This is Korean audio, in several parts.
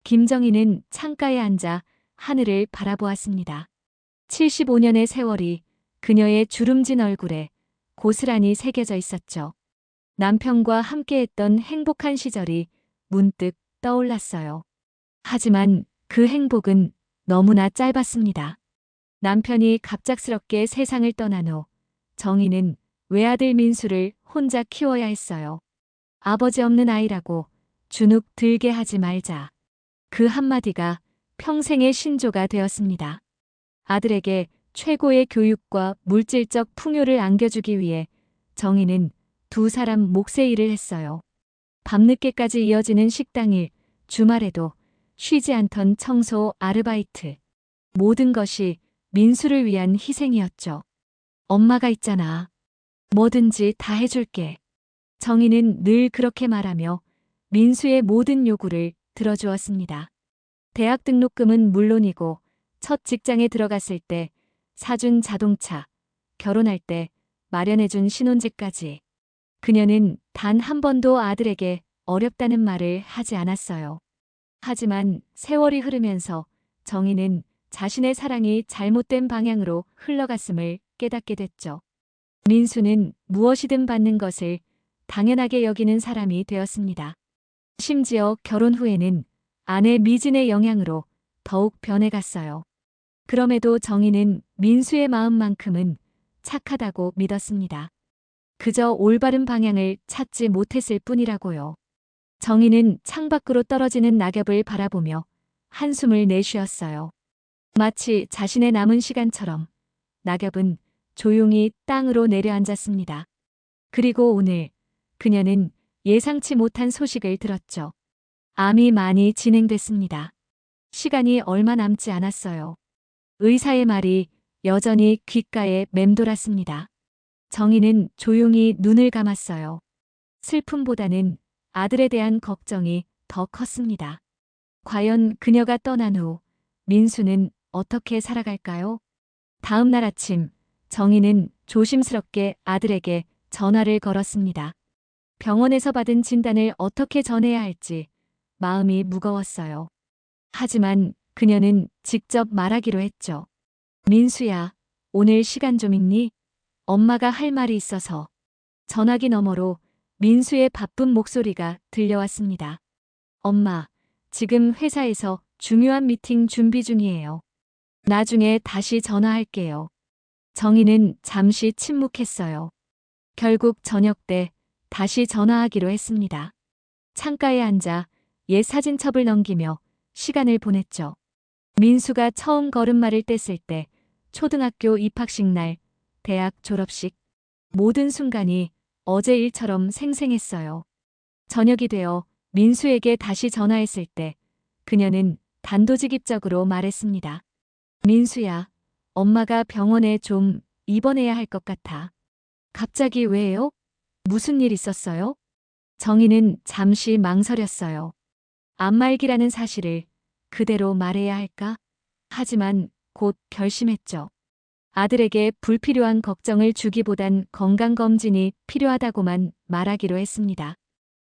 김정희는 창가에 앉아 하늘을 바라보았습니다. 75년의 세월이 그녀의 주름진 얼굴에 고스란히 새겨져 있었죠. 남편과 함께했던 행복한 시절이 문득 떠올랐어요. 하지만 그 행복은 너무나 짧았습니다. 남편이 갑작스럽게 세상을 떠난 후 정희는 외아들 민수를 혼자 키워야 했어요. 아버지 없는 아이라고 주눅 들게 하지 말자. 그 한마디가 평생의 신조가 되었습니다. 아들에게 최고의 교육과 물질적 풍요를 안겨주기 위해 정희는 두 사람 몫의 일을 했어요. 밤늦게까지 이어지는 식당 일, 주말에도 쉬지 않던 청소 아르바이트. 모든 것이 민수를 위한 희생이었죠. 엄마가 있잖아. 뭐든지 다 해줄게. 정희는 늘 그렇게 말하며 민수의 모든 요구를 들어주었습니다. 대학 등록금은 물론이고 첫 직장에 들어갔을 때 사준 자동차, 결혼할 때 마련해준 신혼집까지. 그녀는 단 한 번도 아들에게 어렵다는 말을 하지 않았어요. 하지만 세월이 흐르면서 정희는 자신의 사랑이 잘못된 방향으로 흘러갔음을 깨닫게 됐죠. 민수는 무엇이든 받는 것을 당연하게 여기는 사람이 되었습니다. 심지어 결혼 후에는 아내 미진의 영향으로 더욱 변해갔어요. 그럼에도 정희는 민수의 마음만큼은 착하다고 믿었습니다. 그저 올바른 방향을 찾지 못했을 뿐이라고요. 정희는 창밖으로 떨어지는 낙엽을 바라보며 한숨을 내쉬었어요. 마치 자신의 남은 시간처럼 낙엽은 조용히 땅으로 내려앉았습니다. 그리고 오늘 그녀는 예상치 못한 소식을 들었죠. 암이 많이 진행됐습니다. 시간이 얼마 남지 않았어요. 의사의 말이 여전히 귓가에 맴돌았습니다. 정희는 조용히 눈을 감았어요. 슬픔보다는 아들에 대한 걱정이 더 컸습니다. 과연 그녀가 떠난 후 민수는 어떻게 살아갈까요? 다음 날 아침 정희는 조심스럽게 아들에게 전화를 걸었습니다. 병원에서 받은 진단을 어떻게 전해야 할지 마음이 무거웠어요. 하지만 그녀는 직접 말하기로 했죠. 민수야, 오늘 시간 좀 있니? 엄마가 할 말이 있어서. 전화기 너머로 민수의 바쁜 목소리가 들려왔습니다. 엄마, 지금 회사에서 중요한 미팅 준비 중이에요. 나중에 다시 전화할게요. 정희는 잠시 침묵했어요. 결국 저녁 때 다시 전화하기로 했습니다. 창가에 앉아 옛 사진첩을 넘기며 시간을 보냈죠. 민수가 처음 걸음마를 뗐을 때, 초등학교 입학식 날, 대학 졸업식, 모든 순간이 어제 일처럼 생생했어요. 저녁이 되어 민수에게 다시 전화했을 때 그녀는 단도직입적으로 말했습니다. 민수야, 엄마가 병원에 좀 입원해야 할 것 같아. 갑자기 왜요? 무슨 일 있었어요? 정희는 잠시 망설였어요. 암말기라는 사실을 그대로 말해야 할까? 하지만 곧 결심했죠. 아들에게 불필요한 걱정을 주기보단 건강검진이 필요하다고만 말하기로 했습니다.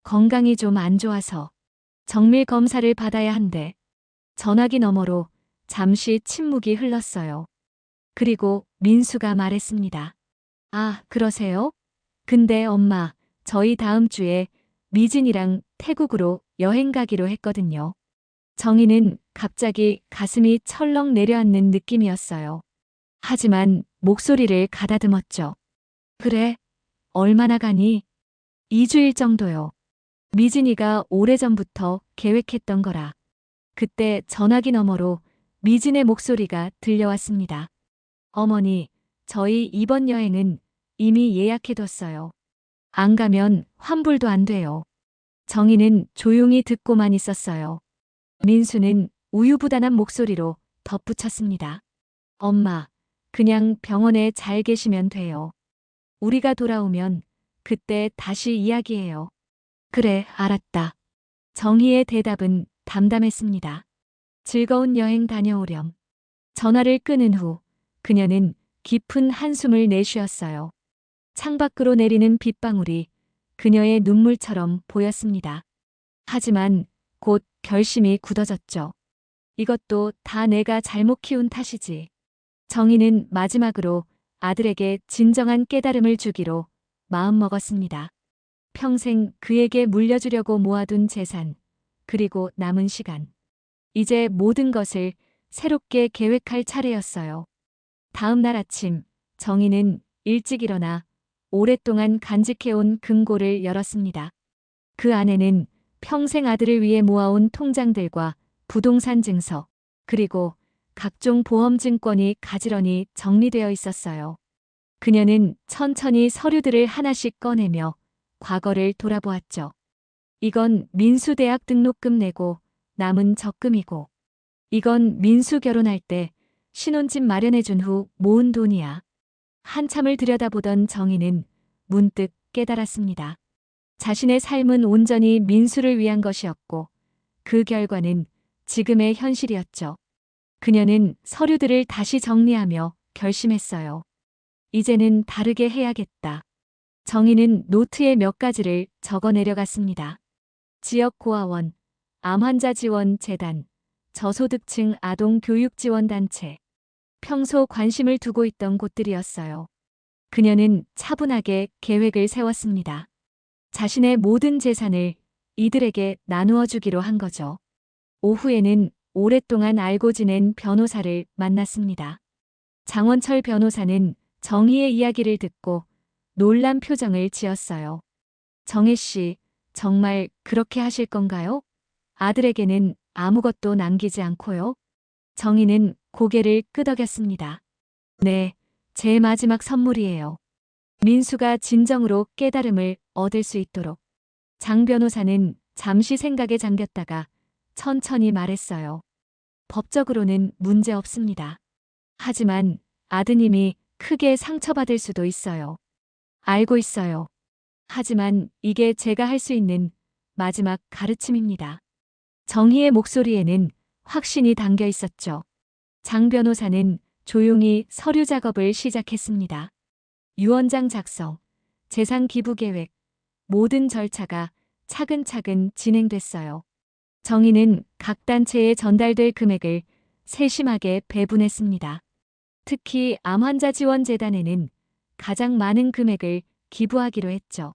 건강이 좀 안 좋아서 정밀 검사를 받아야 한대. 전화기 너머로 잠시 침묵이 흘렀어요. 그리고 민수가 말했습니다. 아, 그러세요? 근데 엄마, 저희 다음 주에 미진이랑 태국으로 여행 가기로 했거든요. 정희는 갑자기 가슴이 철렁 내려앉는 느낌이었어요. 하지만 목소리를 가다듬었죠. 그래, 얼마나 가니? 2주일 정도요. 미진이가 오래전부터 계획했던 거라. 그때 전화기 너머로 미진의 목소리가 들려왔습니다. 어머니, 저희 이번 여행은 이미 예약해뒀어요. 안 가면 환불도 안 돼요. 정희는 조용히 듣고만 있었어요. 민수는 우유부단한 목소리로 덧붙였습니다. 엄마, 그냥 병원에 잘 계시면 돼요. 우리가 돌아오면 그때 다시 이야기해요. 그래, 알았다. 정희의 대답은 담담했습니다. 즐거운 여행 다녀오렴. 전화를 끊은 후 그녀는 깊은 한숨을 내쉬었어요. 창밖으로 내리는 빗방울이 그녀의 눈물처럼 보였습니다. 하지만 곧 결심이 굳어졌죠. 이것도 다 내가 잘못 키운 탓이지. 정희는 마지막으로 아들에게 진정한 깨달음을 주기로 마음먹었습니다. 평생 그에게 물려주려고 모아둔 재산, 그리고 남은 시간. 이제 모든 것을 새롭게 계획할 차례였어요. 다음 날 아침, 정희는 일찍 일어나 오랫동안 간직해온 금고를 열었습니다. 그 안에는 평생 아들을 위해 모아온 통장들과 부동산 증서, 그리고 각종 보험 증권이 가지런히 정리되어 있었어요. 그녀는 천천히 서류들을 하나씩 꺼내며 과거를 돌아보았죠. 이건 민수 대학 등록금 내고 남은 적금이고, 이건 민수 결혼할 때 신혼집 마련해준 후 모은 돈이야. 한참을 들여다보던 정희는 문득 깨달았습니다. 자신의 삶은 온전히 민수를 위한 것이었고, 그 결과는 지금의 현실이었죠. 그녀는 서류들을 다시 정리하며 결심했어요. 이제는 다르게 해야겠다. 정희는 노트에 몇 가지를 적어 내려갔습니다. 지역 고아원, 암환자 지원 재단, 저소득층 아동 교육 지원 단체. 평소 관심을 두고 있던 곳들이었어요. 그녀는 차분하게 계획을 세웠습니다. 자신의 모든 재산을 이들에게 나누어 주기로 한 거죠. 오후에는 오랫동안 알고 지낸 변호사를 만났습니다. 장원철 변호사는 정희의 이야기를 듣고 놀란 표정을 지었어요. 정혜 씨, 정말 그렇게 하실 건가요? 아들에게는 아무것도 남기지 않고요. 정희는 고개를 끄덕였습니다. 네, 제 마지막 선물이에요. 민수가 진정으로 깨달음을 얻을 수 있도록. 장 변호사는 잠시 생각에 잠겼다가 천천히 말했어요. 법적으로는 문제 없습니다. 하지만 아드님이 크게 상처받을 수도 있어요. 알고 있어요. 하지만 이게 제가 할 수 있는 마지막 가르침입니다. 정희의 목소리에는 확신이 담겨 있었죠. 장 변호사는 조용히 서류 작업을 시작했습니다. 유언장 작성, 재산 기부 계획, 모든 절차가 차근차근 진행됐어요. 정희는 각 단체에 전달될 금액을 세심하게 배분했습니다. 특히 암환자 지원 재단에는 가장 많은 금액을 기부하기로 했죠.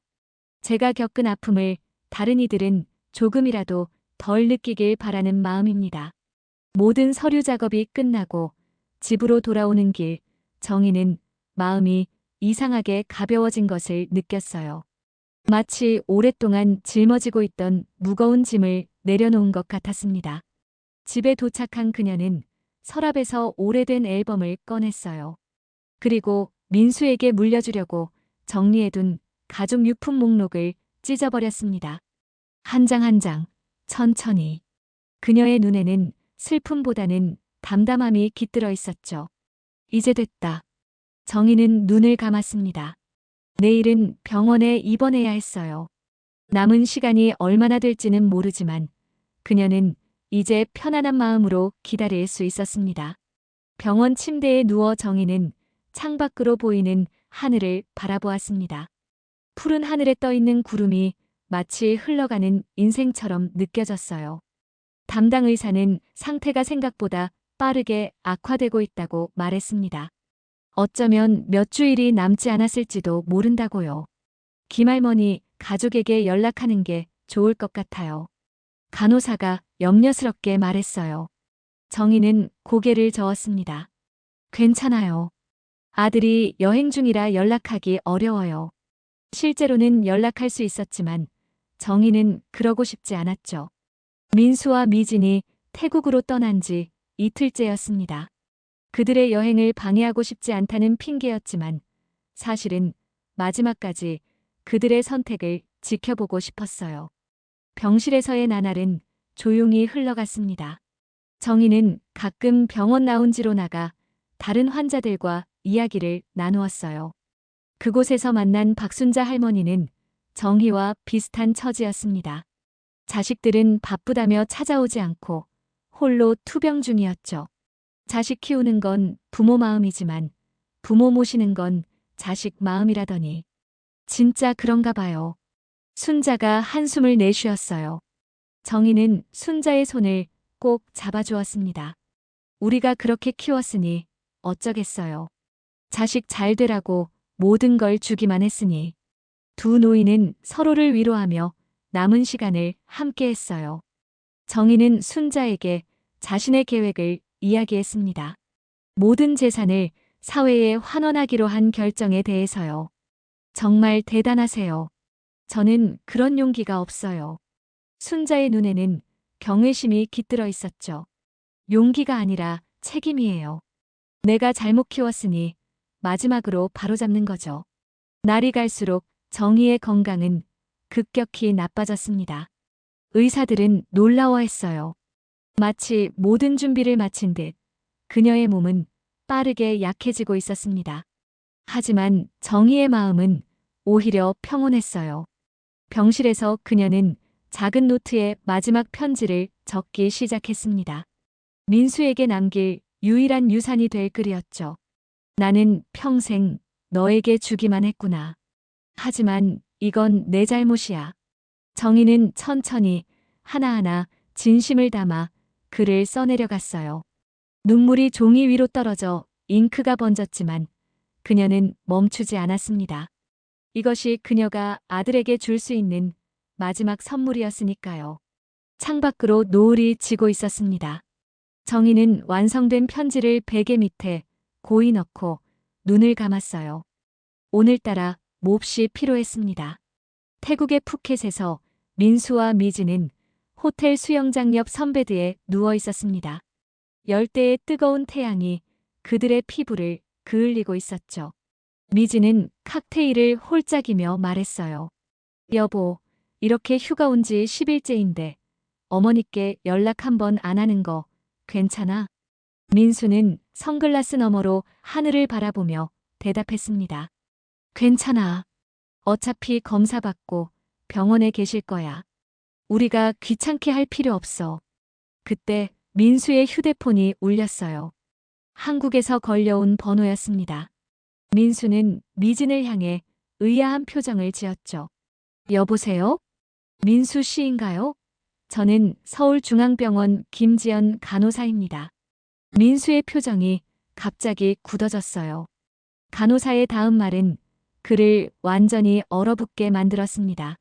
제가 겪은 아픔을 다른 이들은 조금이라도 덜 느끼길 바라는 마음입니다. 모든 서류 작업이 끝나고 집으로 돌아오는 길, 정희는 마음이 이상하게 가벼워진 것을 느꼈어요. 마치 오랫동안 짊어지고 있던 무거운 짐을 내려놓은 것 같았습니다. 집에 도착한 그녀는 서랍에서 오래된 앨범을 꺼냈어요. 그리고 민수에게 물려주려고 정리해둔 가족 유품 목록을 찢어버렸습니다. 한 장 한 장, 천천히. 그녀의 눈에는 슬픔보다는 담담함이 깃들어 있었죠. 이제 됐다. 정희는 눈을 감았습니다. 내일은 병원에 입원해야 했어요. 남은 시간이 얼마나 될지는 모르지만 그녀는 이제 편안한 마음으로 기다릴 수 있었습니다. 병원 침대에 누워 정희는 창밖으로 보이는 하늘을 바라보았습니다. 푸른 하늘에 떠 있는 구름이 마치 흘러가는 인생처럼 느껴졌어요. 담당 의사는 상태가 생각보다 빠르게 악화되고 있다고 말했습니다. 어쩌면 몇 주일이 남지 않았을지도 모른다고요. 김할머니 가족에게 연락하는 게 좋을 것 같아요. 간호사가 염려스럽게 말했어요. 정희는 고개를 저었습니다. 괜찮아요. 아들이 여행 중이라 연락하기 어려워요. 실제로는 연락할 수 있었지만 정희는 그러고 싶지 않았죠. 민수와 미진이 태국으로 떠난 지 이틀째였습니다. 그들의 여행을 방해하고 싶지 않다는 핑계였지만 사실은 마지막까지 그들의 선택을 지켜보고 싶었어요. 병실에서의 나날은 조용히 흘러갔습니다. 정희는 가끔 병원 라운지로 나가 다른 환자들과 이야기를 나누었어요. 그곳에서 만난 박순자 할머니는 정희와 비슷한 처지였습니다. 자식들은 바쁘다며 찾아오지 않고 홀로 투병 중이었죠. 자식 키우는 건 부모 마음이지만 부모 모시는 건 자식 마음이라더니 진짜 그런가 봐요. 순자가 한숨을 내쉬었어요. 정희는 순자의 손을 꼭 잡아주었습니다. 우리가 그렇게 키웠으니 어쩌겠어요. 자식 잘 되라고 모든 걸 주기만 했으니. 두 노인은 서로를 위로하며 남은 시간을 함께 했어요. 정희는 순자에게 자신의 계획을 이야기했습니다. 모든 재산을 사회에 환원하기로 한 결정에 대해서요. 정말 대단하세요. 저는 그런 용기가 없어요. 순자의 눈에는 경외심이 깃들어 있었죠. 용기가 아니라 책임이에요. 내가 잘못 키웠으니 마지막으로 바로잡는 거죠. 날이 갈수록 정희의 건강은 급격히 나빠졌습니다. 의사들은 놀라워했어요. 마치 모든 준비를 마친 듯 그녀의 몸은 빠르게 약해지고 있었습니다. 하지만 정희의 마음은 오히려 평온했어요. 병실에서 그녀는 작은 노트에 마지막 편지를 적기 시작했습니다. 민수에게 남길 유일한 유산이 될 글이었죠. 나는 평생 너에게 주기만 했구나. 하지만 이건 내 잘못이야. 정희는 천천히 하나하나 진심을 담아 글을 써내려갔어요. 눈물이 종이 위로 떨어져 잉크가 번졌지만 그녀는 멈추지 않았습니다. 이것이 그녀가 아들에게 줄 수 있는 마지막 선물이었으니까요. 창밖으로 노을이 지고 있었습니다. 정희는 완성된 편지를 베개 밑에 고이 넣고 눈을 감았어요. 오늘따라 몹시 피로했습니다. 태국의 푸켓에서 민수와 미지는 호텔 수영장 옆 선베드에 누워 있었습니다. 열대의 뜨거운 태양이 그들의 피부를 그을리고 있었죠. 미지는 칵테일을 홀짝이며 말했어요. 여보, 이렇게 휴가 온 지 10일째인데 어머니께 연락 한 번 안 하는 거 괜찮아? 민수는 선글라스 너머로 하늘을 바라보며 대답했습니다. 괜찮아. 어차피 검사 받고 병원에 계실 거야. 우리가 귀찮게 할 필요 없어. 그때 민수의 휴대폰이 울렸어요. 한국에서 걸려온 번호였습니다. 민수는 미진을 향해 의아한 표정을 지었죠. 여보세요? 민수 씨인가요? 저는 서울중앙병원 김지연 간호사입니다. 민수의 표정이 갑자기 굳어졌어요. 간호사의 다음 말은 그를 완전히 얼어붙게 만들었습니다.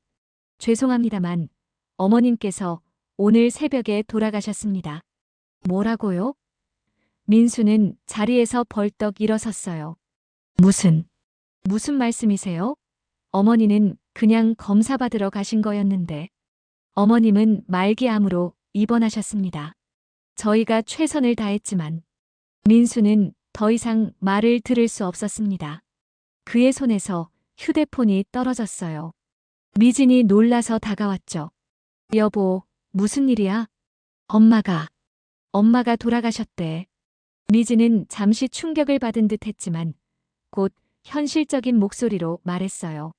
죄송합니다만 어머님께서 오늘 새벽에 돌아가셨습니다. 뭐라고요? 민수는 자리에서 벌떡 일어섰어요. 무슨 말씀이세요? 어머니는 그냥 검사 받으러 가신 거였는데. 어머님은 말기암으로 입원하셨습니다. 저희가 최선을 다했지만 민수는 더 이상 말을 들을 수 없었습니다. 그의 손에서 휴대폰이 떨어졌어요. 미진이 놀라서 다가왔죠. 여보, 무슨 일이야? 엄마가 돌아가셨대. 미진은 잠시 충격을 받은 듯 했지만 곧 현실적인 목소리로 말했어요.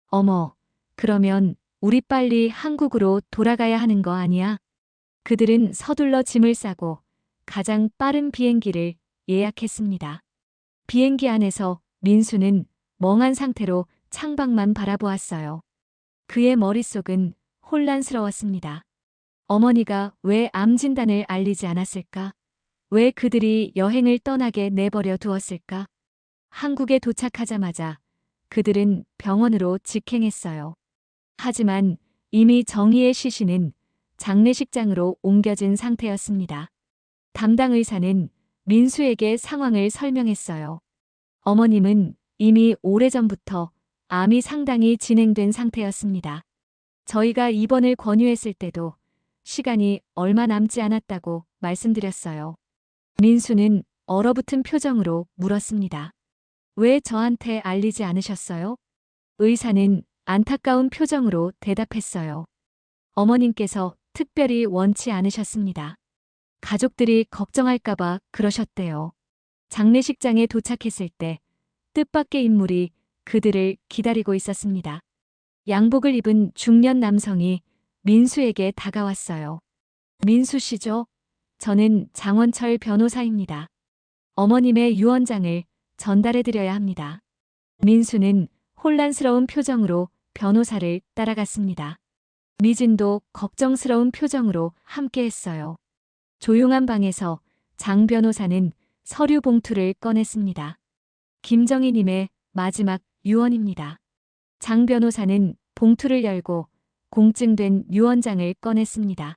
어머, 그러면 우리 빨리 한국으로 돌아가야 하는 거 아니야? 그들은 서둘러 짐을 싸고 가장 빠른 비행기를 예약했습니다. 비행기 안에서 민수는 멍한 상태로 창밖만 바라보았어요. 그의 머릿속은 혼란스러웠습니다. 어머니가 왜 암 진단을 알리지 않았을까? 왜 그들이 여행을 떠나게 내버려 두었을까? 한국에 도착하자마자 그들은 병원으로 직행했어요. 하지만 이미 정희의 시신은 장례식장으로 옮겨진 상태였습니다. 담당 의사는 민수에게 상황을 설명했어요. 어머님은 이미 오래전부터 암이 상당히 진행된 상태였습니다. 저희가 입원을 권유했을 때도 시간이 얼마 남지 않았다고 말씀드렸어요. 민수는 얼어붙은 표정으로 물었습니다. 왜 저한테 알리지 않으셨어요? 의사는 안타까운 표정으로 대답했어요. 어머님께서 특별히 원치 않으셨습니다. 가족들이 걱정할까봐 그러셨대요. 장례식장에 도착했을 때 뜻밖의 인물이 그들을 기다리고 있었습니다. 양복을 입은 중년 남성이 민수에게 다가왔어요. 민수 씨죠? 저는 장원철 변호사입니다. 어머님의 유언장을 전달해드려야 합니다. 민수는 혼란스러운 표정으로 변호사를 따라갔습니다. 미진도 걱정스러운 표정으로 함께했어요. 조용한 방에서 장 변호사는 서류 봉투를 꺼냈습니다. 김정희님의 마지막 유언입니다. 장 변호사는 봉투를 열고 공증된 유언장을 꺼냈습니다.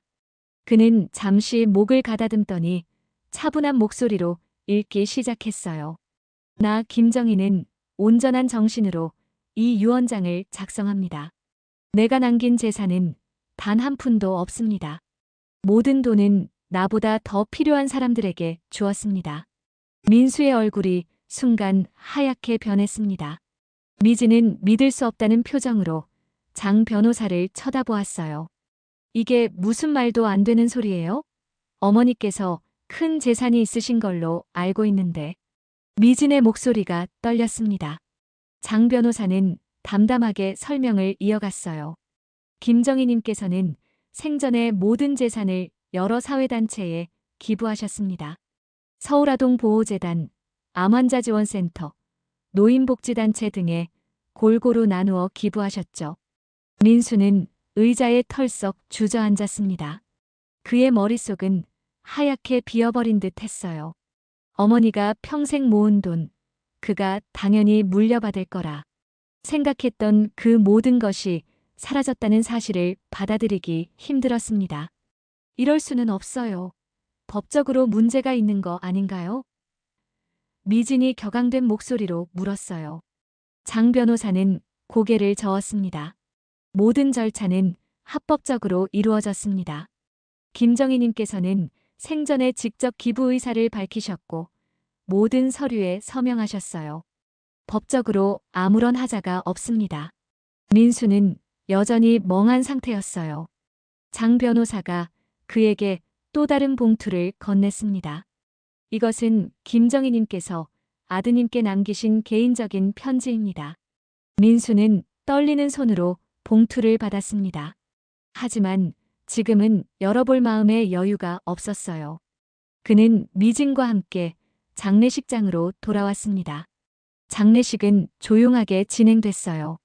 그는 잠시 목을 가다듬더니 차분한 목소리로 읽기 시작했어요. 나 김정희는 온전한 정신으로 이 유언장을 작성합니다. 내가 남긴 재산은 단 한 푼도 없습니다. 모든 돈은 나보다 더 필요한 사람들에게 주었습니다. 민수의 얼굴이 순간 하얗게 변했습니다. 미진은 믿을 수 없다는 표정으로 장 변호사를 쳐다보았어요. 이게 무슨 말도 안 되는 소리예요? 어머니께서 큰 재산이 있으신 걸로 알고 있는데. 미진의 목소리가 떨렸습니다. 장 변호사는 담담하게 설명을 이어갔어요. 김정희님께서는 생전에 모든 재산을 여러 사회단체에 기부하셨습니다. 서울아동보호재단, 암환자지원센터, 노인복지단체 등에 골고루 나누어 기부하셨죠. 민수는 의자에 털썩 주저앉았습니다. 그의 머릿속은 하얗게 비어버린 듯 했어요. 어머니가 평생 모은 돈, 그가 당연히 물려받을 거라 생각했던 그 모든 것이 사라졌다는 사실을 받아들이기 힘들었습니다. 이럴 수는 없어요. 법적으로 문제가 있는 거 아닌가요? 미진이 격앙된 목소리로 물었어요. 장 변호사는 고개를 저었습니다. 모든 절차는 합법적으로 이루어졌습니다. 김정희님께서는 생전에 직접 기부 의사를 밝히셨고 모든 서류에 서명하셨어요. 법적으로 아무런 하자가 없습니다. 민수는 여전히 멍한 상태였어요. 장 변호사가 그에게 또 다른 봉투를 건넸습니다. 이것은 김정희님께서 아드님께 남기신 개인적인 편지입니다. 민수는 떨리는 손으로 봉투를 받았습니다. 하지만 지금은 열어볼 마음의 여유가 없었어요. 그는 미진과 함께 장례식장으로 돌아왔습니다. 장례식은 조용하게 진행됐어요.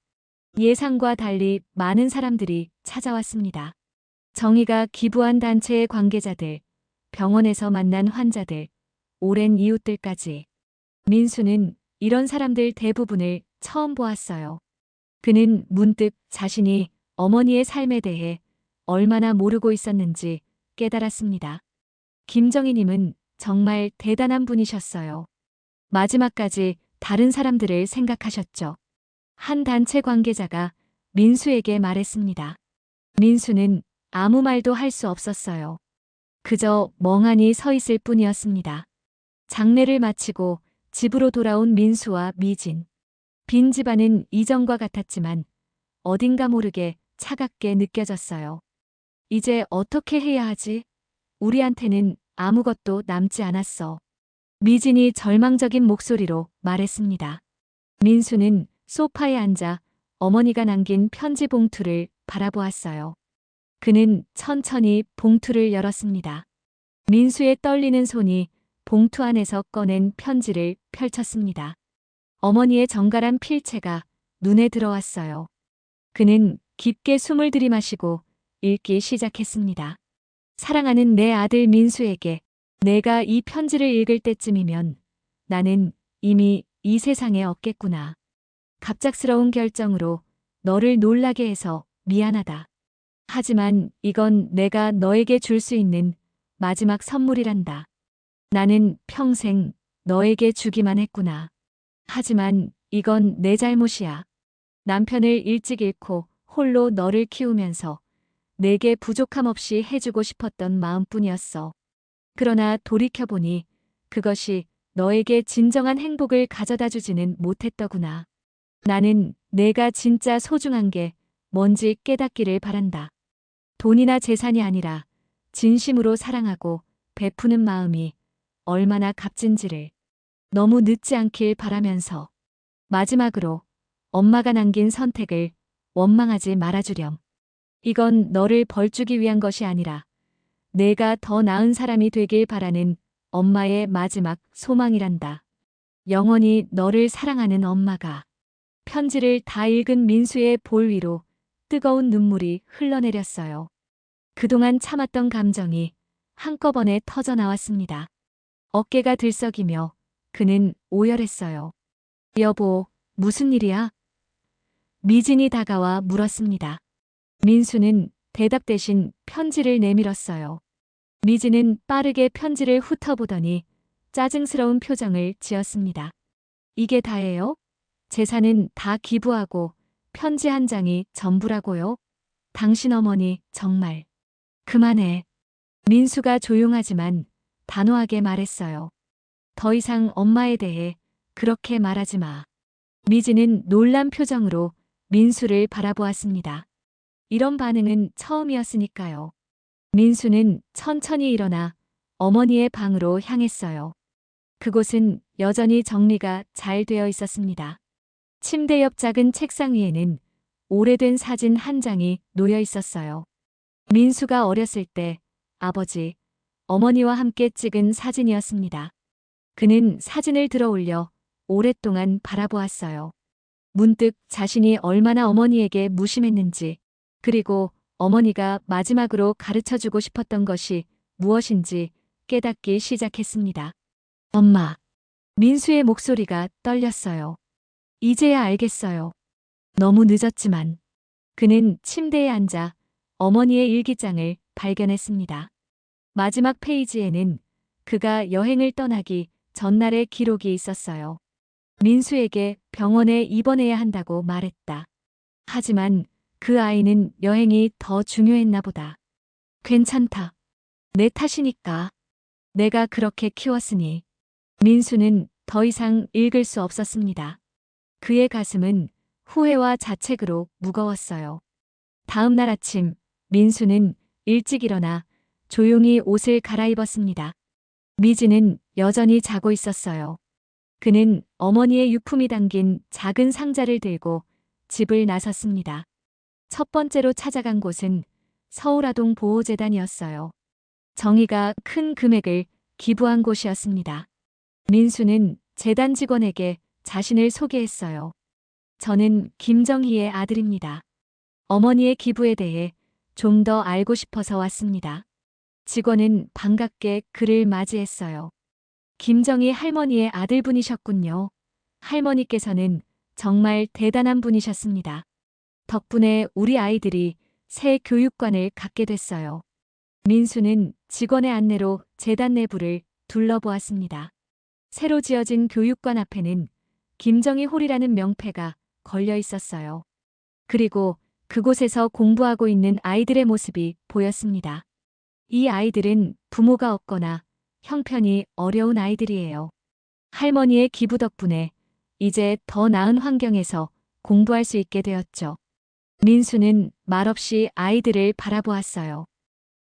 예상과 달리 많은 사람들이 찾아왔습니다. 정희가 기부한 단체의 관계자들, 병원에서 만난 환자들, 오랜 이웃들까지. 민수는 이런 사람들 대부분을 처음 보았어요. 그는 문득 자신이 어머니의 삶에 대해 얼마나 모르고 있었는지 깨달았습니다. 김정희님은 정말 대단한 분이셨어요. 마지막까지 다른 사람들을 생각하셨죠. 한 단체 관계자가 민수에게 말했습니다. 민수는 아무 말도 할 수 없었어요. 그저 멍하니 서 있을 뿐이었습니다. 장례를 마치고 집으로 돌아온 민수와 미진. 빈 집안은 이전과 같았지만 어딘가 모르게 차갑게 느껴졌어요. 이제 어떻게 해야 하지? 우리한테는 아무것도 남지 않았어. 미진이 절망적인 목소리로 말했습니다. 민수는 소파에 앉아 어머니가 남긴 편지 봉투를 바라보았어요. 그는 천천히 봉투를 열었습니다. 민수의 떨리는 손이 봉투 안에서 꺼낸 편지를 펼쳤습니다. 어머니의 정갈한 필체가 눈에 들어왔어요. 그는 깊게 숨을 들이마시고 읽기 시작했습니다. 사랑하는 내 아들 민수에게 내가 이 편지를 읽을 때쯤이면 나는 이미 이 세상에 없겠구나. 갑작스러운 결정으로 너를 놀라게 해서 미안하다. 하지만 이건 내가 너에게 줄 수 있는 마지막 선물이란다. 나는 평생 너에게 주기만 했구나. 하지만 이건 내 잘못이야. 남편을 일찍 잃고 홀로 너를 키우면서 내게 부족함 없이 해주고 싶었던 마음뿐이었어. 그러나 돌이켜보니 그것이 너에게 진정한 행복을 가져다 주지는 못했더구나. 나는 내가 진짜 소중한 게 뭔지 깨닫기를 바란다. 돈이나 재산이 아니라 진심으로 사랑하고 베푸는 마음이 얼마나 값진지를 너무 늦지 않길 바라면서 마지막으로 엄마가 남긴 선택을 원망하지 말아주렴. 이건 너를 벌주기 위한 것이 아니라 내가 더 나은 사람이 되길 바라는 엄마의 마지막 소망이란다. 영원히 너를 사랑하는 엄마가. 편지를 다 읽은 민수의 볼 위로 뜨거운 눈물이 흘러내렸어요. 그동안 참았던 감정이 한꺼번에 터져 나왔습니다. 어깨가 들썩이며 그는 오열했어요. 여보, 무슨 일이야? 미진이 다가와 물었습니다. 민수는 대답 대신 편지를 내밀었어요. 미진은 빠르게 편지를 훑어보더니 짜증스러운 표정을 지었습니다. 이게 다예요? 재산은 다 기부하고 편지 한 장이 전부라고요? 당신 어머니 정말. 그만해. 민수가 조용하지만 단호하게 말했어요. 더 이상 엄마에 대해 그렇게 말하지 마. 미진은 놀란 표정으로 민수를 바라보았습니다. 이런 반응은 처음이었으니까요. 민수는 천천히 일어나 어머니의 방으로 향했어요. 그곳은 여전히 정리가 잘 되어 있었습니다. 침대 옆 작은 책상 위에는 오래된 사진 한 장이 놓여 있었어요. 민수가 어렸을 때 아버지, 어머니와 함께 찍은 사진이었습니다. 그는 사진을 들어 올려 오랫동안 바라보았어요. 문득 자신이 얼마나 어머니에게 무심했는지, 그리고 어머니가 마지막으로 가르쳐주고 싶었던 것이 무엇인지 깨닫기 시작했습니다. 엄마. 민수의 목소리가 떨렸어요. 이제야 알겠어요. 너무 늦었지만. 그는 침대에 앉아 어머니의 일기장을 발견했습니다. 마지막 페이지에는 그가 여행을 떠나기 전날의 기록이 있었어요. 민수에게 병원에 입원해야 한다고 말했다. 하지만 그 아이는 여행이 더 중요했나 보다. 괜찮다. 내 탓이니까. 내가 그렇게 키웠으니. 민수는 더 이상 읽을 수 없었습니다. 그의 가슴은 후회와 자책으로 무거웠어요. 다음 날 아침, 민수는 일찍 일어나 조용히 옷을 갈아입었습니다. 미진은 여전히 자고 있었어요. 그는 어머니의 유품이 담긴 작은 상자를 들고 집을 나섰습니다. 첫 번째로 찾아간 곳은 서울아동 보호재단이었어요. 정희가 큰 금액을 기부한 곳이었습니다. 민수는 재단 직원에게 자신을 소개했어요. 저는 김정희의 아들입니다. 어머니의 기부에 대해 좀 더 알고 싶어서 왔습니다. 직원은 반갑게 그를 맞이했어요. 김정희 할머니의 아들분이셨군요. 할머니께서는 정말 대단한 분이셨습니다. 덕분에 우리 아이들이 새 교육관을 갖게 됐어요. 민수는 직원의 안내로 재단 내부를 둘러보았습니다. 새로 지어진 교육관 앞에는 김정희 홀이라는 명패가 걸려 있었어요. 그리고 그곳에서 공부하고 있는 아이들의 모습이 보였습니다. 이 아이들은 부모가 없거나 형편이 어려운 아이들이에요. 할머니의 기부 덕분에 이제 더 나은 환경에서 공부할 수 있게 되었죠. 민수는 말없이 아이들을 바라보았어요.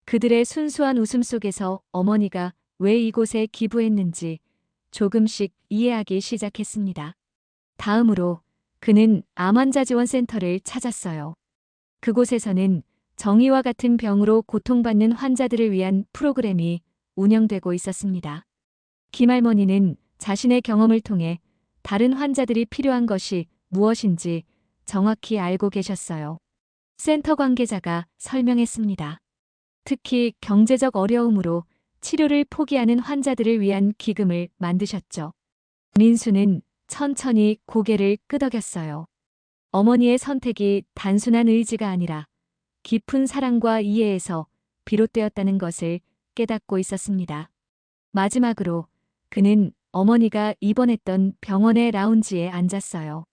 그들의 순수한 웃음 속에서 어머니가 왜 이곳에 기부했는지 조금씩 이해하기 시작했습니다. 다음으로 그는 암환자지원센터를 찾았어요. 그곳에서는 정의와 같은 병으로 고통받는 환자들을 위한 프로그램이 운영되고 있었습니다. 김할머니는 자신의 경험을 통해 다른 환자들이 필요한 것이 무엇인지 정확히 알고 계셨어요. 센터 관계자가 설명했습니다. 특히 경제적 어려움으로 치료를 포기하는 환자들을 위한 기금을 만드셨죠. 민수는 천천히 고개를 끄덕였어요. 어머니의 선택이 단순한 의지가 아니라 깊은 사랑과 이해에서 비롯되었다는 것을 깨닫고 있었습니다. 마지막으로 그는 어머니가 입원했던 병원의 라운지에 앉았어요.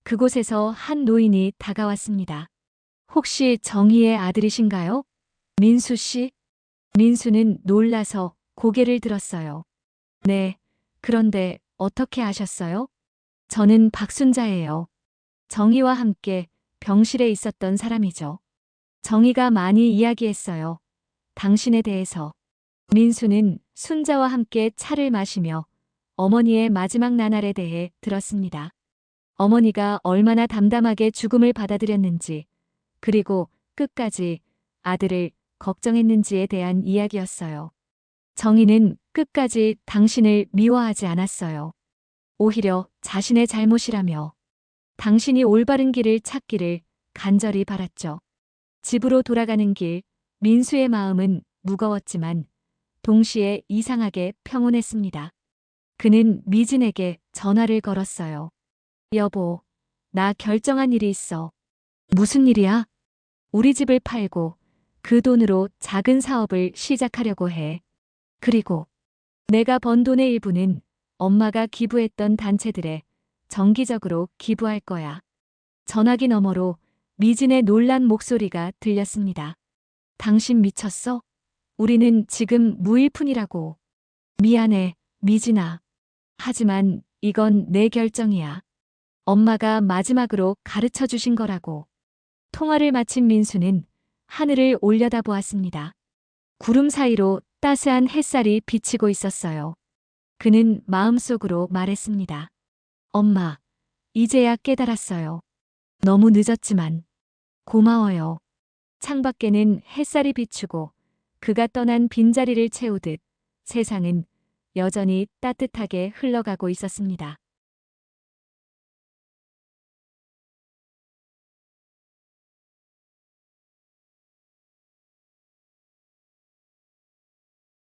그곳에서 한 노인이 다가왔습니다. 혹시 정희의 아들이신가요? 민수 씨? 민수는 놀라서 고개를 들었어요. 네, 그런데 어떻게 아셨어요? 저는 박순자예요. 정희와 함께 병실에 있었던 사람이죠. 정희가 많이 이야기했어요. 당신에 대해서. 민수는 순자와 함께 차를 마시며 어머니의 마지막 나날에 대해 들었습니다. 어머니가 얼마나 담담하게 죽음을 받아들였는지, 그리고 끝까지 아들을 걱정했는지에 대한 이야기였어요. 정희는 끝까지 당신을 미워하지 않았어요. 오히려 자신의 잘못이라며 당신이 올바른 길을 찾기를 간절히 바랐죠. 집으로 돌아가는 길, 민수의 마음은 무거웠지만 동시에 이상하게 평온했습니다. 그는 미진에게 전화를 걸었어요. 여보, 나 결정한 일이 있어. 무슨 일이야? 우리 집을 팔고 그 돈으로 작은 사업을 시작하려고 해. 그리고 내가 번 돈의 일부는 엄마가 기부했던 단체들에 정기적으로 기부할 거야. 전화기 너머로 미진의 놀란 목소리가 들렸습니다. 당신 미쳤어? 우리는 지금 무일푼이라고. 미안해, 미진아. 하지만 이건 내 결정이야. 엄마가 마지막으로 가르쳐 주신 거라고. 통화를 마친 민수는 하늘을 올려다보았습니다. 구름 사이로 따스한 햇살이 비치고 있었어요. 그는 마음속으로 말했습니다. 엄마, 이제야 깨달았어요. 너무 늦었지만 고마워요. 창밖에는 햇살이 비추고 그가 떠난 빈자리를 채우듯 세상은 여전히 따뜻하게 흘러가고 있었습니다.